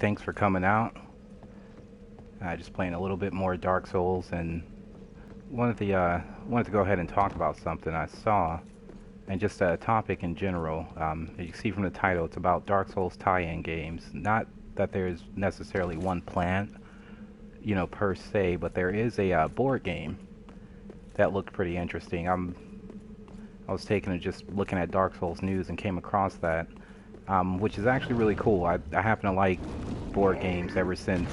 thanks for coming out. Just playing a little bit more Dark Souls, and wanted to go ahead and talk about something I saw, and just a topic in general. As you see from the title, it's about Dark Souls tie-in games. Not that there's necessarily one plan, per se, but there is a board game that looked pretty interesting. I was just looking at Dark Souls news and came across that, which is actually really cool. I happen to like board games ever since,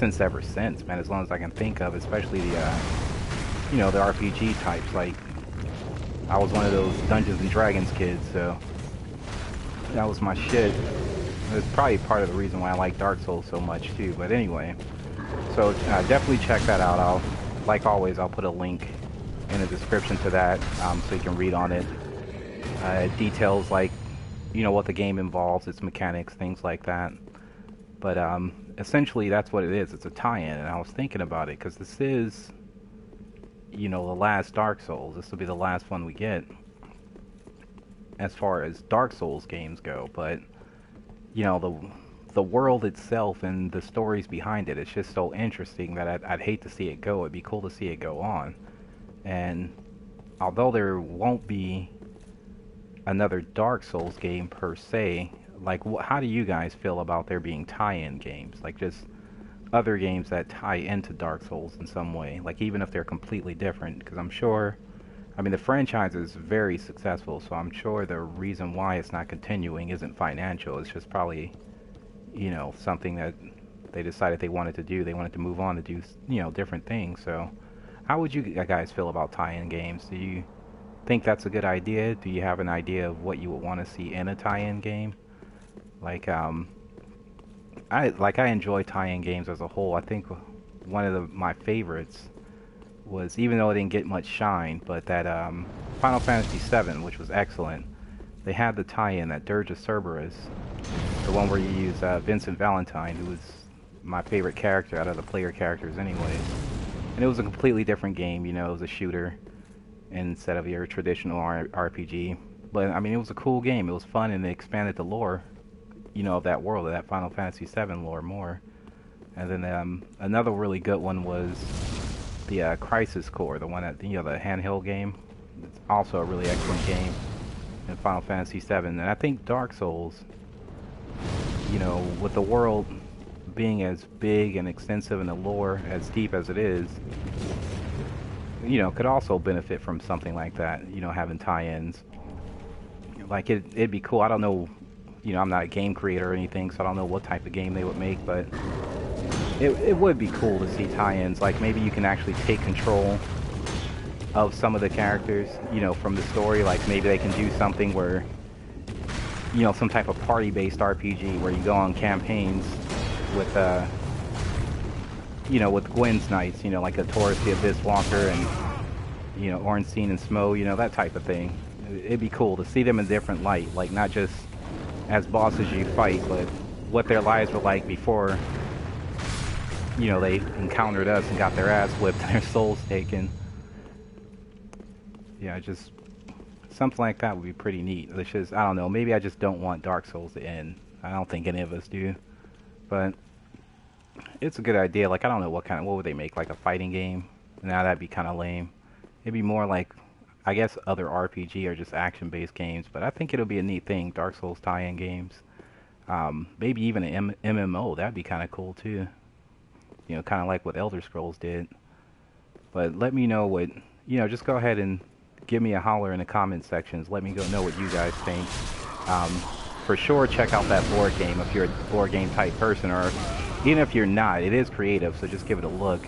man, as long as I can think of, especially the RPG types. Like, I was one of those Dungeons and Dragons kids, so that was my shit. It's probably part of the reason why I like Dark Souls so much too. But anyway, so definitely check that out. Like always, I'll put a link in the description to that, so you can read on it. Details like, what the game involves, its mechanics, things like that. But essentially, that's what it is. It's a tie-in, and I was thinking about it because this is, the last Dark Souls. This will be the last one we get as far as Dark Souls games go. But the world itself and the stories behind it, it's just so interesting that I'd hate to see it go. It'd be cool to see it go on. And although there won't be another Dark Souls game per se, like, how do you guys feel about there being tie-in games? Like, just other games that tie into Dark Souls in some way, like, even if they're completely different. Because I'm sure, the franchise is very successful, so I'm sure the reason why it's not continuing isn't financial. It's just probably, something that they decided they wanted to do. They wanted to move on to do, different things. So how would you guys feel about tie-in games? Do you think that's a good idea? Do you have an idea of what you would want to see in a tie-in game? Like, I enjoy tie-in games as a whole. I think one of my favorites was, even though it didn't get much shine, but that Final Fantasy VII, which was excellent. They had the tie-in, that Dirge of Cerberus, the one where you use Vincent Valentine, who was my favorite character out of the player characters anyways. And it was a completely different game, it was a shooter instead of your traditional RPG. But, it was a cool game. It was fun, and it expanded the lore, of that world, of that Final Fantasy VII lore more. And then another really good one was the Crisis Core, the one that, the handheld game. It's also a really excellent game in Final Fantasy VII. And I think Dark Souls, with the world being as big and extensive and the lore as deep as it is, could also benefit from something like that, having tie-ins. Like, it'd be cool. I don't know, I'm not a game creator or anything, so I don't know what type of game they would make, but it would be cool to see tie-ins. Like, maybe you can actually take control of some of the characters, from the story. Like, maybe they can do something where, some type of party-based RPG where you go on campaigns with, with Gwen's Knights, like a Taurus the Abyss Walker and, Ornstein and Smo, that type of thing. It'd be cool to see them in a different light, like, not just as bosses you fight, but what their lives were like before, they encountered us and got their ass whipped and their souls taken. Yeah, just something like that would be pretty neat. It's just, I don't know, maybe I just don't want Dark Souls to end. I don't think any of us do, but it's a good idea. Like, I don't know what would they make, like a fighting game? Now that'd be kind of lame. It'd be more like, I guess, other RPG or just action-based games, but I think it'll be a neat thing, Dark Souls tie-in games. Maybe even an MMO, that'd be kind of cool too. Kind of like what Elder Scrolls did. But let me know what, just go ahead and give me a holler in the comment sections. Let me know what you guys think. For sure, check out that board game if you're a board game type person, or even if you're not, it is creative, so just give it a look.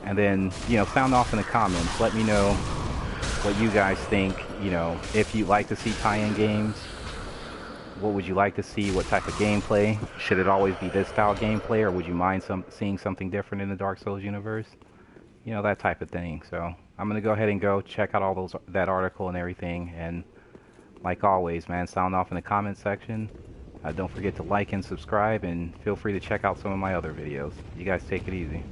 And then, sound off in the comments. Let me know what you guys think. If you like to see tie-in games, what would you like to see? What type of gameplay? Should it always be this style gameplay, or would you mind seeing something different in the Dark Souls universe? That type of thing. So I'm gonna go ahead and go check out all that article and everything. And like always, man, sound off in the comment section. Don't forget to like and subscribe, and feel free to check out some of my other videos. You guys take it easy.